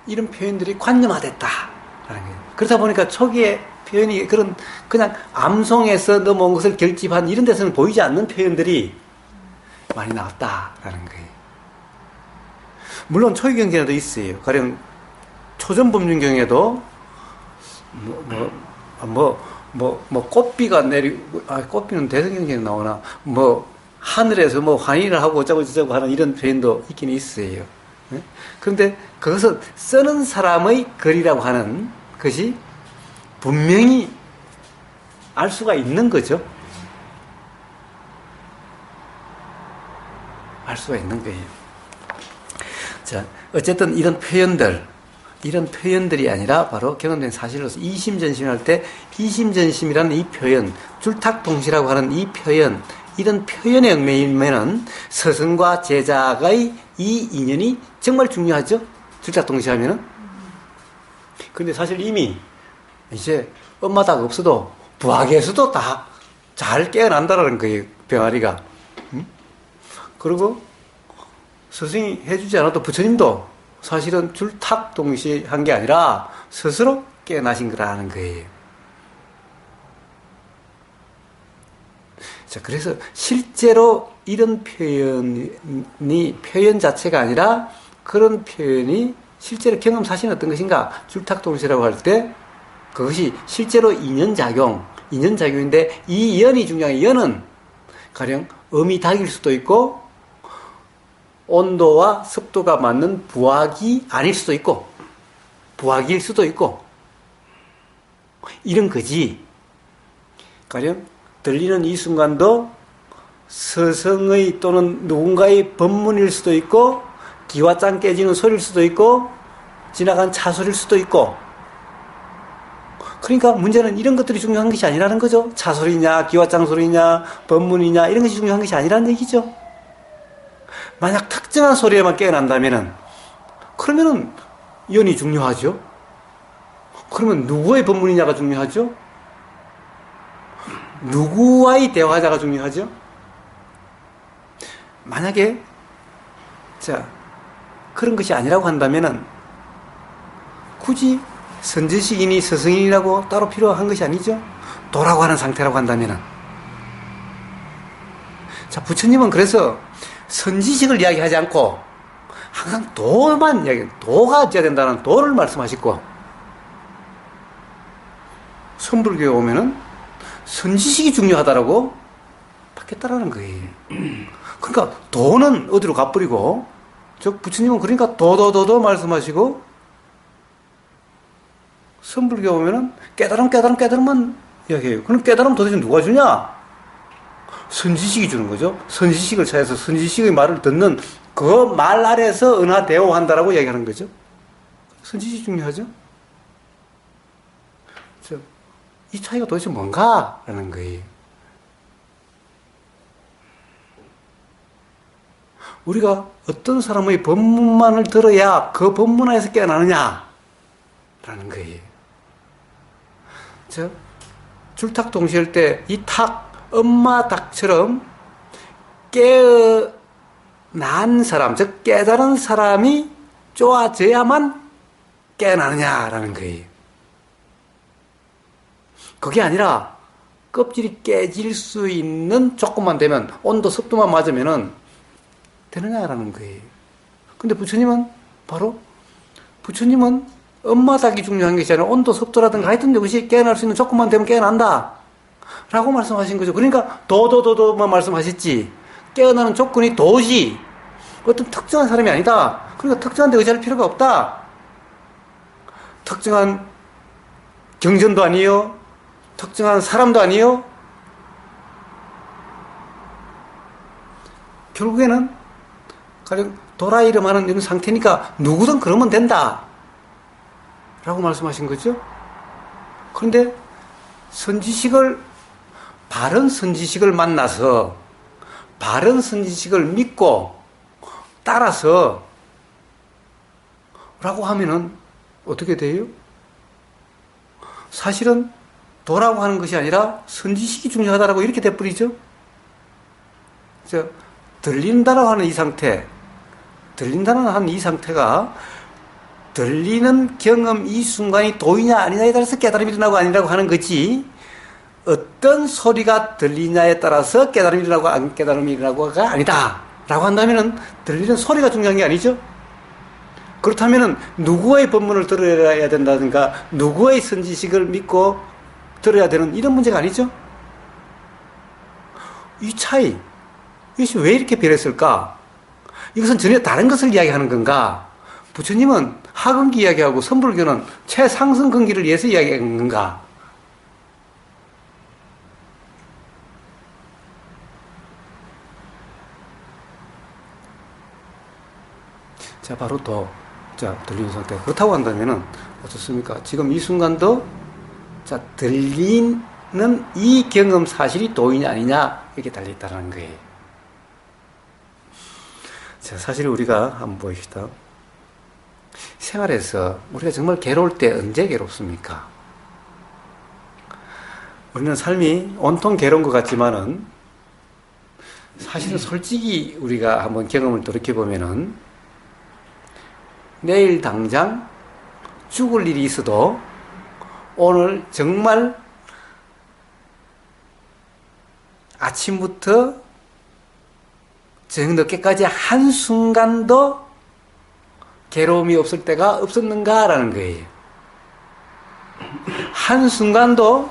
이런 표현들이 관념화됐다라는 거예요. 그러다 보니까 초기에 표현이 그냥 암송에서 넘어온 것을 결집한 이런 데서는 보이지 않는 표현들이 많이 나왔다라는 거예요. 물론 초기경전에도 있어요. 가령 초전법륜경에도 꽃비가 내리고, 꽃비는 대승경전에 나오나, 하늘에서 환희를 하고 어쩌고 저쩌고 하는 이런 표현도 있긴 있어요. 그런데 그것은 쓰는 사람의 글이라고 하는 것이 분명히 알 수가 있는 거죠. 알 수가 있는 거예요. 자, 어쨌든 이런 표현들이 아니라 바로 경험된 사실로서 이심전심할 때 이심전심이라는 이 표현, 줄탁동시라고 하는 이 표현, 이런 표현에 얽매이면은 스승과 제자의 이 인연이 정말 중요하죠. 줄탁동시하면은. 근데 사실 이미 이제 엄마다가 없어도 부학에서도 다 잘 깨어난다라는 거예요. 병아리가. 그리고 스승이 해주지 않아도 부처님도 사실은 줄탁동시한 게 아니라 스스로 깨어나신 거라는 거예요. 자, 그래서 실제로 이런 표현 자체가 아니라 그런 표현이 실제로 경험 사실은 어떤 것인가? 줄탁동시라고 할 때 그것이 실제로 인연작용인데 이 연이 중요한 연은 가령 음이닭일 수도 있고 온도와 습도가 맞는 부학이 아닐 수도 있고 부학일 수도 있고 이런 거지. 가령 들리는 이 순간도 스승의 또는 누군가의 법문일 수도 있고 기와장 깨지는 소리일 수도 있고 지나간 차 소리일 수도 있고 그러니까 문제는 이런 것들이 중요한 것이 아니라는 거죠. 차 소리냐 기와장 소리냐 법문이냐 이런 것이 중요한 것이 아니라는 얘기죠. 만약 특정한 소리에만 깨어난다면은 그러면은 연이 중요하죠. 그러면 누구의 법문이냐가 중요하죠. 누구와의 대화자가 중요하죠. 만약에 자 그런 것이 아니라고 한다면은 굳이 선지식이니 스승이라고 따로 필요한 것이 아니죠. 도라고 하는 상태라고 한다면은 자 부처님은 그래서 선지식을 이야기하지 않고 항상 도만 도가 있어야 된다는 도를 말씀하시고 선불교에 오면은 선지식이 중요하다라고 받겠다라는 거예요. 그러니까 도는 어디로 가버리고 즉 부처님은 그러니까 도도도도 말씀하시고 선불교에 오면은 깨달음만 이야기해요. 그럼 깨달음 도대체 누가 주냐? 선지식이 주는 거죠. 선지식을 찾아서 선지식의 말을 듣는 그 말 아래서 은하대오한다라고 이야기하는 거죠. 선지식이 중요하죠. 이 차이가 도대체 뭔가? 라는 거예요. 우리가 어떤 사람의 법문만을 들어야 그 법문 안에서 깨어나느냐? 라는 거예요. 줄탁동시할 때 이 엄마 닭처럼 깨어난 사람, 즉 깨달은 사람이 쪼아져야만 깨어나느냐라는 거예요. 그게 아니라 껍질이 깨질 수 있는 조건만 되면 온도, 습도만 맞으면은 되느냐라는 거예요. 근데 부처님은 엄마 닭이 중요한 것이 아니라 온도, 습도라든가 하여튼 이것이 깨어날 수 있는 조건만 되면 깨어난다. 라고 말씀하신 거죠. 그러니까 도도도도만 말씀하셨지. 깨어나는 조건이 도지. 어떤 특정한 사람이 아니다. 그러니까 특정한 데 의지할 필요가 없다. 특정한 경전도 아니에요. 특정한 사람도 아니에요. 결국에는 가령 도라 이름하는 이런 상태니까 누구든 그러면 된다. 라고 말씀하신 거죠. 그런데 바른 선지식을 만나서 바른 선지식을 믿고 따라서 라고 하면은 어떻게 돼요? 사실은 도라고 하는 것이 아니라 선지식이 중요하다라고 이렇게 돼버리죠. 들린다라고 하는 이 상태가 들리는 경험 이 순간이 도이냐 아니냐에 따라서 깨달음이 일어나고 아니라고 하는 거지 어떤 소리가 들리냐에 따라서 깨달음이 일어나고 안 깨달음이 일어나고가 아니다 라고 한다면은 들리는 소리가 중요한 게 아니죠. 그렇다면은 누구의 법문을 들어야 된다든가 누구의 선지식을 믿고 들어야 되는 이런 문제가 아니죠. 이 차이 이것이 왜 이렇게 변했을까? 이것은 전혀 다른 것을 이야기하는 건가? 부처님은 하근기 이야기하고 선불교는 최상승근기를 위해서 이야기하는 건가? 자, 바로 더, 자, 들리는 상태. 그렇다고 한다면은, 어떻습니까? 지금 이 순간도, 자, 들리는 이 경험 사실이 도인이 아니냐, 이렇게 달려있다는 거예요. 자, 사실 우리가 한번 보십시다. 생활에서 우리가 정말 괴로울 때 언제 괴롭습니까? 우리는 삶이 온통 괴로운 것 같지만은, 사실은 솔직히 우리가 한번 경험을 돌이켜보면은, 내일 당장 죽을 일이 있어도 오늘 정말 아침부터 저녁 늦게까지 한순간도 괴로움이 없을 때가 없었는가라는 거예요. 한순간도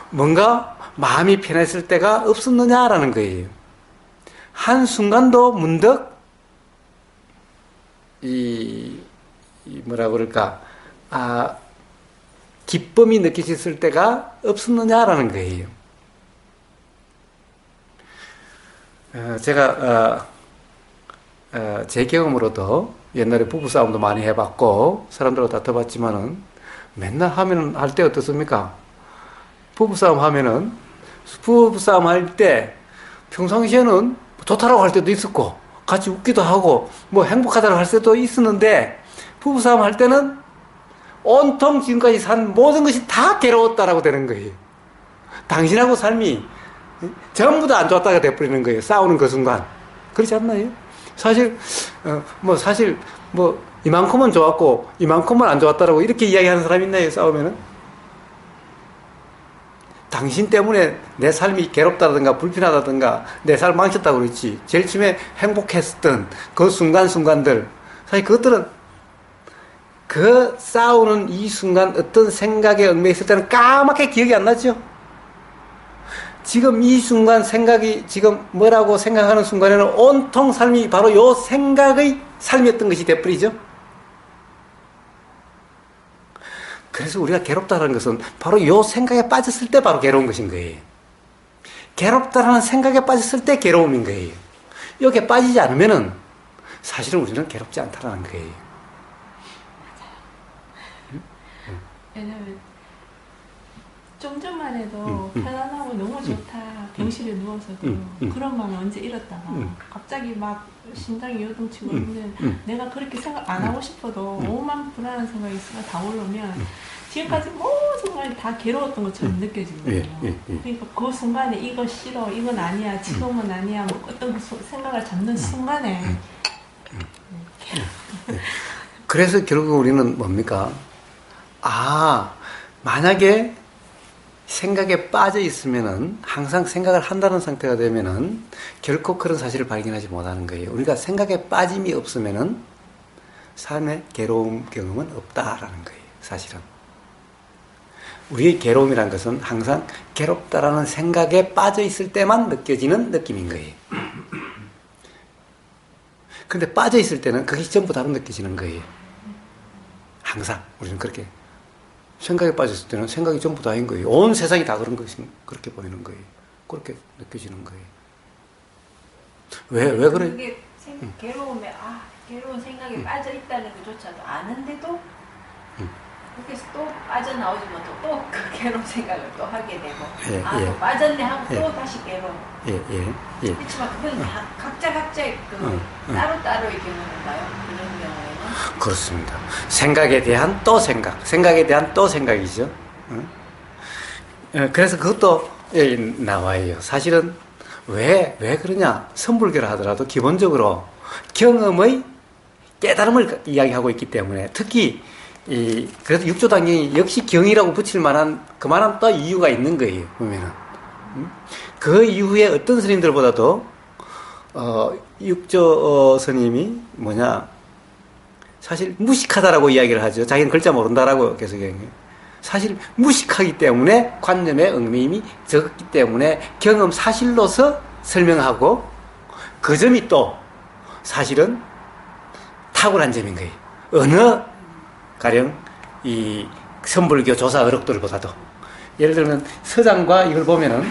뭔가 마음이 편했을 때가 없었느냐라는 거예요. 한순간도 문득 뭐라 그럴까, 기쁨이 느껴졌을 때가 없었느냐라는 거예요. 제가, 제 경험으로도 옛날에 부부싸움도 많이 해봤고, 사람들하고 다퉈봤지만은, 맨날 하면은, 할 때 어떻습니까? 부부싸움 하면은, 부부싸움 할 때, 평상시에는 좋다라고 할 때도 있었고, 같이 웃기도 하고 뭐 행복하다고 할 때도 있었는데 부부싸움 할 때는 온통 지금까지 산 모든 것이 다 괴로웠다라고 되는 거예요. 당신하고 삶이 전부 다 안 좋았다가 돼버리는 거예요. 싸우는 그 순간. 그렇지 않나요? 사실 이만큼은 좋았고 이만큼은 안 좋았다라고 이렇게 이야기하는 사람이 있나요? 싸우면은? 당신 때문에 내 삶이 괴롭다든가 불편하다든가 내 삶 망쳤다고 그랬지. 제일 처음에 행복했었던 그 순간순간들, 사실 그것들은 그 싸우는 이 순간 어떤 생각에 얽매였을 때는 까맣게 기억이 안 나죠. 지금 이 순간 생각이 지금 뭐라고 생각하는 순간에는 온통 삶이 바로 요 생각의 삶이었던 것이 돼버리죠. 그래서 우리가 괴롭다는 것은 바로 이 생각에 빠졌을 때 바로 괴로운 것인 거예요. 괴롭다라는 생각에 빠졌을 때 괴로움인 거예요. 여기에 빠지지 않으면은 사실은 우리는 괴롭지 않다라는 거예요. 왜냐면 좀 전만 해도 편안하고 너무 좋다. 병실에 누워서도 그런 마음을 언제 잃었다가 갑자기 막 심장이 요동치고 있는 내가 그렇게 생각 안 하고 싶어도 오만 불안한 생각이 있으면 다 올라오면 지금까지 모든 걸 다 괴로웠던 것처럼 느껴지는 거예요. 그러니까 그 순간에 이거 싫어, 이건 아니야, 지금은 아니야, 뭐 어떤 생각을 잡는 순간에 그래서 결국 우리는 뭡니까? 만약에 생각에 빠져 있으면은 항상 생각을 한다는 상태가 되면은 결코 그런 사실을 발견하지 못하는 거예요. 우리가 생각에 빠짐이 없으면은 삶의 괴로움 경험은 없다라는 거예요. 사실은 우리의 괴로움이란 것은 항상 괴롭다라는 생각에 빠져 있을 때만 느껴지는 느낌인 거예요. 근데 빠져 있을 때는 그게 전부 다로 느껴지는 거예요. 항상 우리는 그렇게 생각에 빠졌을 때는 생각이 전부 다인 거예요. 온 세상이 다 그런 것이 그렇게 보이는 거예요. 그렇게 느껴지는 거예요. 왜 그래? 그게 괴로움에 괴로운 생각에 빠져 있다는 것조차도 아는데도 거기서 또 빠져나오지 못하고 또 그 괴로운 생각을 또 하게 되고 또 빠졌네 하고 또 다시 괴로워. 그렇지만 그건 다 각자의 따로따로의 경우인가요? 그런 경우에는? 그렇습니다. 생각에 대한 또 생각에 대한 또 생각이죠. 그래서 그것도 나와요. 사실은 왜 그러냐? 선불교를 하더라도 기본적으로 경험의 깨달음을 이야기하고 있기 때문에 특히 그래서 육조단경이 역시 경이라고 붙일 만한 그만한 또 이유가 있는 거예요. 보면은 그 이후에 어떤 스님들보다도 육조 스님이 사실 무식하다라고 이야기를 하죠. 자기는 글자 모른다라고 계속 얘기해요. 사실 무식하기 때문에 관념의 얽매임이 적기 때문에 경험 사실로서 설명하고 그 점이 또 사실은 탁월한 점인 거예요. 어느 가령 이 선불교 조사 어록들보다도 예를 들면 서장과 이걸 보면은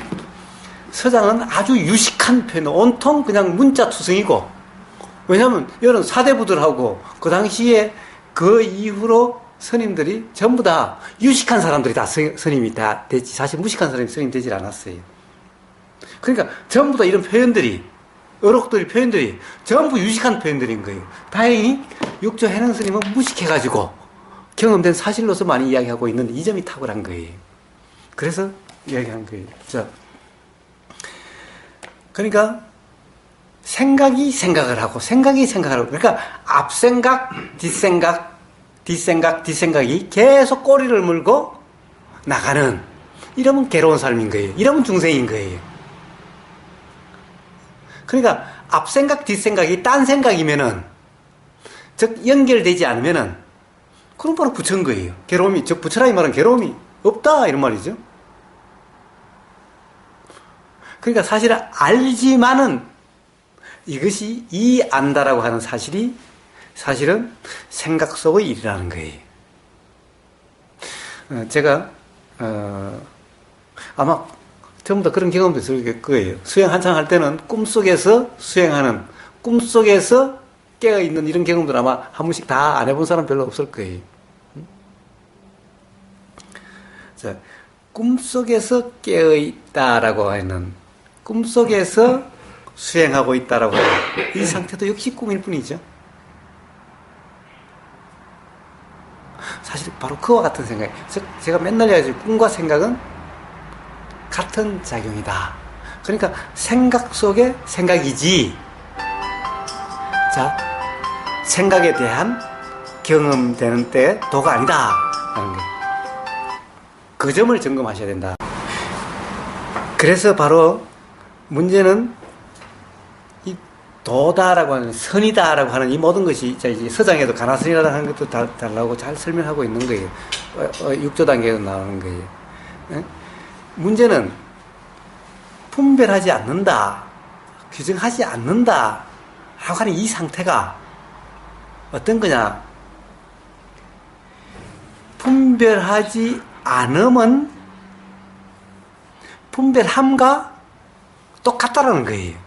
서장은 아주 유식한 표현, 온통 그냥 문자투성이고 왜냐하면 이런 사대부들하고 그 당시에 그 이후로 스님들이 전부 다 유식한 사람들이 다 스님이 다 되지, 사실 무식한 사람이 스님 되질 않았어요. 그러니까 전부 다 이런 표현들이, 어록들이, 표현들이 전부 유식한 표현들인 거예요. 다행히 육조 해능 스님은 무식해가지고 경험된 사실로서 많이 이야기하고 있는 이 점이 탁월한 거예요. 그래서 이야기한 거예요. 자, 그러니까 생각이 생각을 하고 생각이 생각을 하고, 그러니까 앞생각, 뒷생각, 뒷생각, 뒷생각이 계속 꼬리를 물고 나가는, 이러면 괴로운 삶인 거예요. 이러면 중생인 거예요. 그러니까 앞생각, 뒷생각이 딴 생각이면은, 즉 연결되지 않으면은 그럼 바로 부처인 거예요. 괴로움이, 즉 부처라 이 말은 괴로움이 없다 이런 말이죠. 그러니까 사실은 알지만은 이것이 이 안다라고 하는 사실이 사실은 생각 속의 일이라는 거예요. 제가 아마 전부 다 그런 경험도 있을 거예요. 수행 한창 할 때는 꿈속에서 수행하는, 꿈속에서 깨어있는 이런 경험들 아마 한 번씩 다 안 해본 사람 별로 없을 거예요. 자, 꿈속에서 깨어있다라고 하는, 꿈속에서 수행하고 있다라고 하는 이 상태도 역시 꿈일 뿐이죠. 사실 바로 그와 같은 생각이에요. 즉 제가 맨날 이야기하죠. 꿈과 생각은 같은 작용이다. 그러니까 생각 속에 생각이지, 자, 생각에 대한 경험되는 때 도가 아니다 라는 거예요. 그 점을 점검하셔야 된다. 그래서 바로 문제는 이 도다라고 하는, 선이다라고 하는 이 모든 것이 이제 서장에도 가나선이라고 하는 것도 달라고 잘 설명하고 있는 거예요. 6조 단계에도 나오는 거예요. 문제는 분별하지 않는다, 규정하지 않는다 라고 하는 이 상태가 어떤 거냐. 분별하지 않음은 분별함과 똑같다라는 거예요.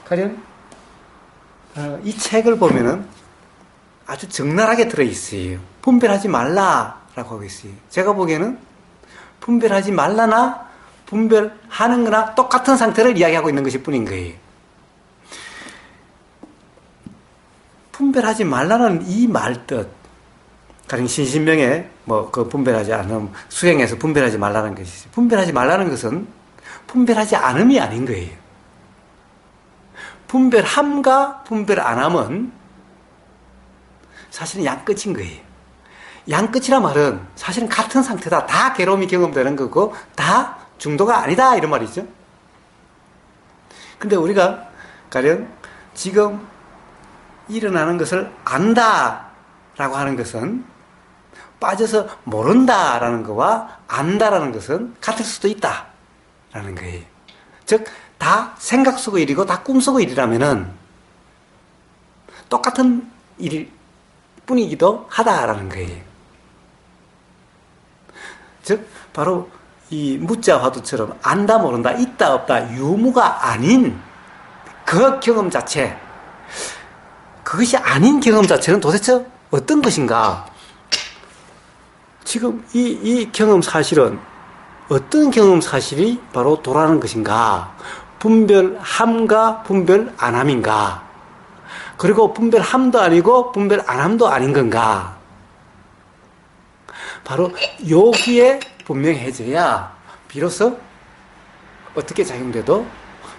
가령 이 책을 보면은 아주 적나라하게 들어있어요. 분별하지 말라라고 하고 있어요. 제가 보기에는 분별하지 말라나 분별하는 거나 똑같은 상태를 이야기하고 있는 것일 뿐인 거예요. 분별하지 말라는 이 말뜻, 가령 신신명에 그 분별하지 않음, 수행에서 분별하지 말라는 것이 있어요. 분별하지 말라는 것은 분별하지 않음이 아닌 거예요. 분별함과 분별 안 함은 사실은 양끝인 거예요. 양끝이란 말은 사실은 같은 상태다. 다 괴로움이 경험되는 거고 다 중도가 아니다 이런 말이죠. 근데 우리가 가령 지금 일어나는 것을 안다라고 하는 것은 빠져서 모른다라는 것과 안다라는 것은 같을 수도 있다라는 거예요. 즉 다 생각 속의 일이고 다 꿈 속의 일이라면은 똑같은 일 뿐이기도 하다라는 거예요. 즉 바로 이 무자 화두처럼 안다 모른다 있다 없다 유무가 아닌 그 경험 자체, 그것이 아닌 경험 자체는 도대체 어떤 것인가? 지금 이 경험 사실은 어떤 경험 사실이 바로 도라는 것인가? 분별함과 분별 안함인가? 그리고 분별함도 아니고 분별 안함도 아닌 건가? 바로 여기에 분명해져야 비로소 어떻게 작용돼도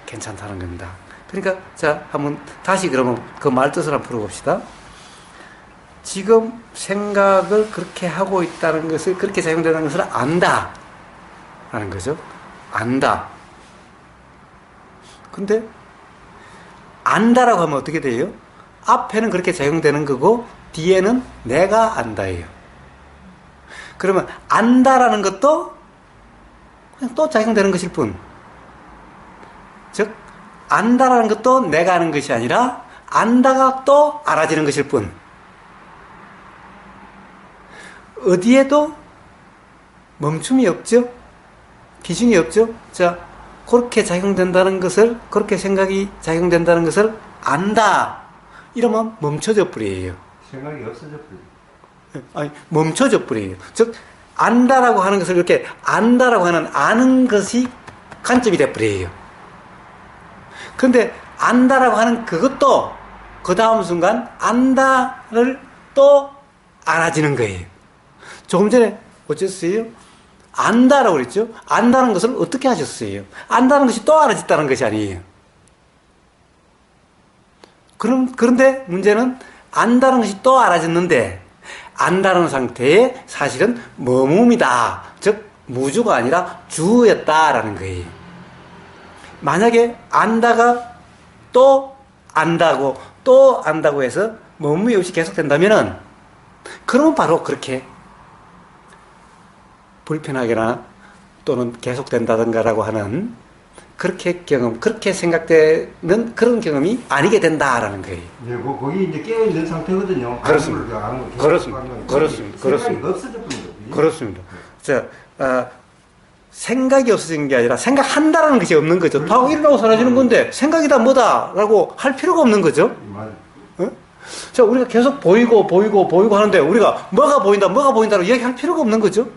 괜찮다는 겁니다. 그러니까 자, 한번 다시 그러면 그 말뜻을 한번 풀어봅시다. 지금 생각을 그렇게 하고 있다는 것을, 그렇게 작용되는 것을 안다 라는 거죠. 안다. 근데 안다라고 하면 어떻게 돼요? 앞에는 그렇게 작용되는 거고 뒤에는 내가 안다예요. 그러면 안다라는 것도 그냥 또 작용되는 것일 뿐. 즉 안다라는 것도 내가 아는 것이 아니라 안다가 또 알아지는 것일 뿐. 어디에도 멈춤이 없죠? 기준이 없죠? 자, 그렇게 작용된다는 것을, 그렇게 생각이 작용된다는 것을 안다. 이러면 멈춰져 버려요. 생각이 없어져 버려. 아니, 멈춰져 버려요. 즉, 안다라고 하는 것을 이렇게 안다라고 하는 아는 것이 관점이 돼 버려요. 그런데 안다라고 하는 그것도 그 다음 순간 안다를 또 알아지는 거예요. 조금 전에 어쨌어요? 안다라고 그랬죠? 안다는 것을 어떻게 하셨어요? 안다는 것이 또 알아졌다는 것이 아니에요. 그런데 문제는 안다는 것이 또 알아졌는데 안다는 상태에 사실은 머뭅이다. 즉 무주가 아니라 주였다라는 거예요. 만약에 안다가 또 안다고 해서 머뭅이 없이 계속된다면은 그러면 바로 그렇게 불편하거나 또는 계속된다든가라고 하는 그렇게 생각되는 그런 경험이 아니게 된다라는 거예요. 네, 거기 이제 깨어있는 상태거든요. 그렇습니다. 그렇습니다. 그렇습니다. 생각이 없어진 게 아니라 생각한다라는 것이 없는 거죠. 다 일어나고 사라지는 건데 생각이다 뭐다라고 할 필요가 없는 거죠. 어? 자, 우리가 계속 보이고 하는데 우리가 뭐가 보인다라고 이야기할 필요가 없는 거죠.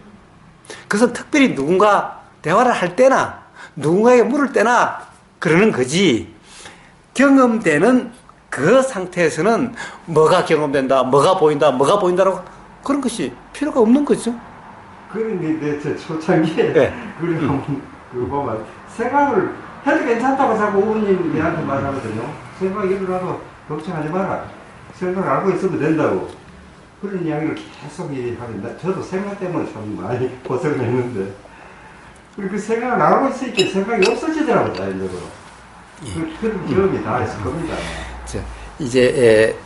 그것은 특별히 누군가 대화를 할 때나 누군가에게 물을 때나 그러는 거지. 경험되는 그 상태에서는 뭐가 경험된다, 뭐가 보인다라고 그런 것이 필요가 없는 거죠. 그런데 제 초창기에 네. 그거 보면 생각을 해도 괜찮다고 자꾸 어머님한테 말하거든요. 생각이 일어나도 걱정하지 마라. 생각을 알고 있으면 된다고. 그런 이야기를 계속 하는데 저도 생각 때문에 참 많이 고생을 했는데 그 생각을 알고 있으니까 생각이 없어지더라고요. 자연적으로. 그런 경험이 다 있을 겁니다. 이제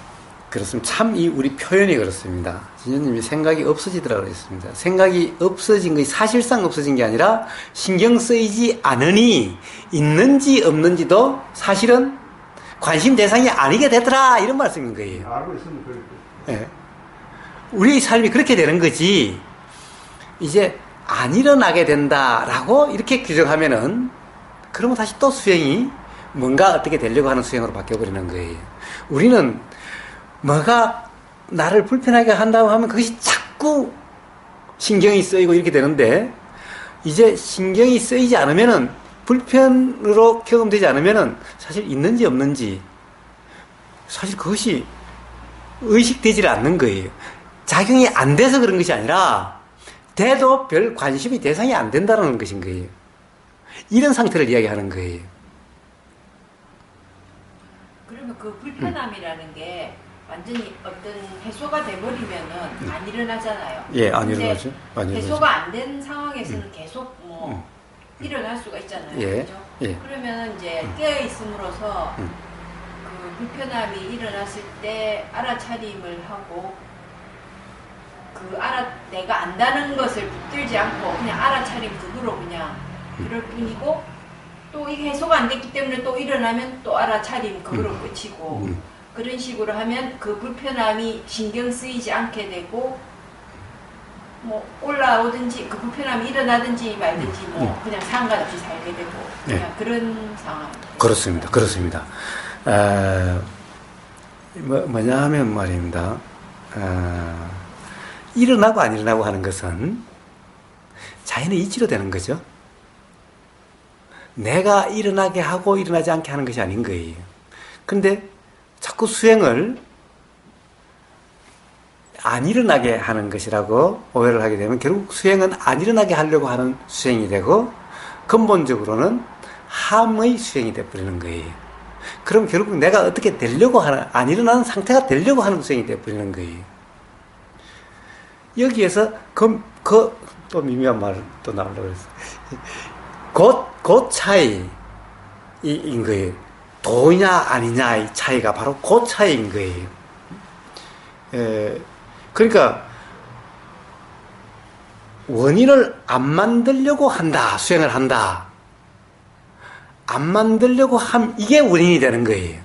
그렇습니다. 참 이 우리 표현이 그렇습니다. 진현님이 생각이 없어지더라고 그랬습니다. 생각이 없어진 것이 사실상 없어진 게 아니라 신경 쓰이지 않으니 있는지 없는지도 사실은 관심 대상이 아니게 되더라 이런 말씀인 거예요. 알고 있으면 그렇게. 예. 우리의 삶이 그렇게 되는 거지. 이제 안 일어나게 된다라고 이렇게 규정하면은 그러면 다시 또 수행이 뭔가 어떻게 되려고 하는 수행으로 바뀌어버리는 거예요. 우리는 뭐가 나를 불편하게 한다고 하면 그것이 자꾸 신경이 쓰이고 이렇게 되는데 이제 신경이 쓰이지 않으면은 불편으로 경험되지 않으면은 사실 있는지 없는지 사실 그것이 의식되지 않는 거예요. 작용이 안 돼서 그런 것이 아니라 돼도 별 관심이 대상이 안 된다는 것인 거예요. 이런 상태를 이야기하는 거예요. 그러면 그 불편함이라는 게 완전히 어떤 해소가 돼버리면은 안 일어나잖아요. 예, 안 일어나죠. 해소가 안 된 상황에서는 계속 일어날 수가 있잖아요. 예, 그렇죠? 예. 그러면 이제 깨어 있음으로써 그 불편함이 일어났을 때 알아차림을 하고 내가 안다는 것을 붙들지 않고 그냥 알아차림 그거로 그냥 그럴 뿐이고 또 이게 해소가 안 됐기 때문에 또 일어나면 또 알아차림 그거로 끝이고 그런 식으로 하면 그 불편함이 신경 쓰이지 않게 되고 뭐 올라오든지 그 불편함이 일어나든지 말든지 뭐 그냥 상관없이 살게 되고 그냥 그런 상황. 그렇습니다. 뭐냐 하면 말입니다. 일어나고 안 일어나고 하는 것은 자연의 이치로 되는 거죠. 내가 일어나게 하고 일어나지 않게 하는 것이 아닌 거예요. 근데 자꾸 수행을 안 일어나게 하는 것이라고 오해를 하게 되면 결국 수행은 안 일어나게 하려고 하는 수행이 되고 근본적으로는 함의 수행이 되어버리는 거예요. 그럼 결국 내가 어떻게 되려고 하는, 안 일어나는 상태가 되려고 하는 수행이 되어버리는 거예요. 여기에서 또 미묘한 말을 또 나오려고 그랬어요. 그 차이인 거예요. 도냐 아니냐의 차이가 바로 그 차이인 거예요. 그러니까 원인을 안 만들려고 한다, 수행을 한다. 안 만들려고 이게 원인이 되는 거예요.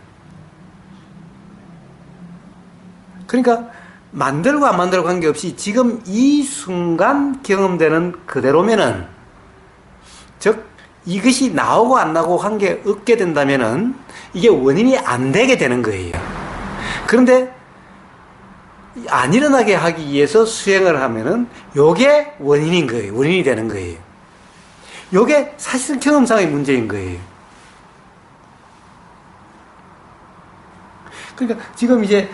그러니까 만들고 안 만들고 관계없이 지금 이 순간 경험되는 그대로면은 즉 이것이 나오고 안 나오고 관계 없게 된다면은 이게 원인이 안 되게 되는 거예요. 그런데 안 일어나게 하기 위해서 수행을 하면은 요게 원인인 거예요. 원인이 되는 거예요. 요게 사실은 경험상의 문제인 거예요. 그러니까 지금 이제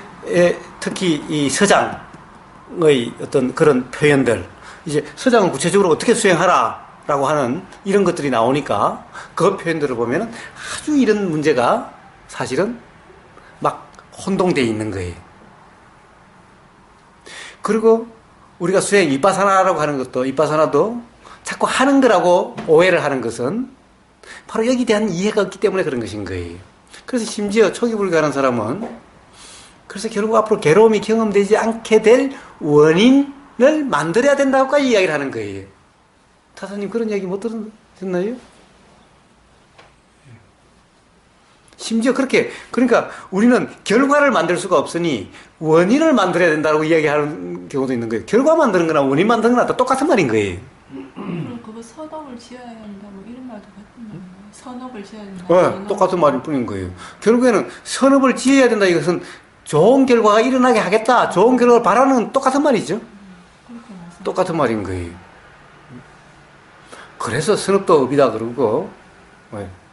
특히 이 서장의 어떤 그런 표현들, 이제 서장은 구체적으로 어떻게 수행하라 라고 하는 이런 것들이 나오니까 그 표현들을 보면은 아주 이런 문제가 사실은 막 혼동되어 있는 거예요. 그리고 우리가 수행 이빠사나라고 하는 것도, 이빠사나도 자꾸 하는 거라고 오해를 하는 것은 바로 여기에 대한 이해가 없기 때문에 그런 것인 거예요. 그래서 심지어 초기 불교하는 사람은 그래서 결국 앞으로 괴로움이 경험되지 않게 될 원인을 만들어야 된다고까지 이야기를 하는 거예요. 타사님 그런 얘기 못 들으셨나요? 심지어 그렇게, 그러니까 우리는 결과를 만들 수가 없으니 원인을 만들어야 된다고 이야기하는 경우도 있는 거예요. 결과 만드는 거나 원인 만드는 거나 똑같은 말인 거예요. 그럼 그거 선업을 지어야 한다 뭐 이런 말도 같은 말이에요. 선업을 지어야 된다. 똑같은 말일 뿐인 거예요. 결국에는 선업을 지어야 된다, 이것은 좋은 결과가 일어나게 하겠다, 좋은 결과를 바라는 건 똑같은 말이죠. 똑같은 말인 거예요. 그래서 선업도 업이다 그러고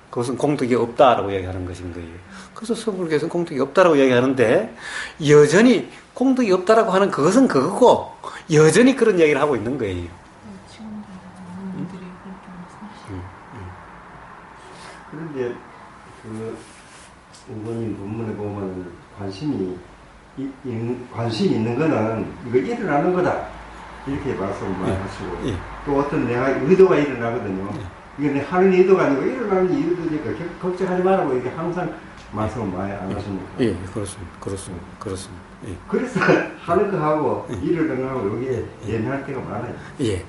그것은 공덕이 없다라고 이야기하는 것인 거예요. 그래서 서불교에서는 공덕이 없다라고 이야기하는데 여전히 공덕이 없다라고 하는 그것은 그거고 여전히 그런 이야기를 하고 있는 거예요. 지금도 많은 분들이 그렇게 말씀하시죠. 그런데 그 의원님 본문에 보면 관심이 있는 거는 이거 일어나는 거다 이렇게 말씀을 많이 하시고 또 어떤 내가 의도가 일어나거든요. 이게 내 하는 의도가 아니고 일어나는 이유도니까 걱정하지 말라고 이렇게 항상 말씀을 많이 안 하십니까? 예, 그렇습니다. 예. 그래서 하는 거 하고 일을 하고 여기에 예민할 때가 많아요. 예.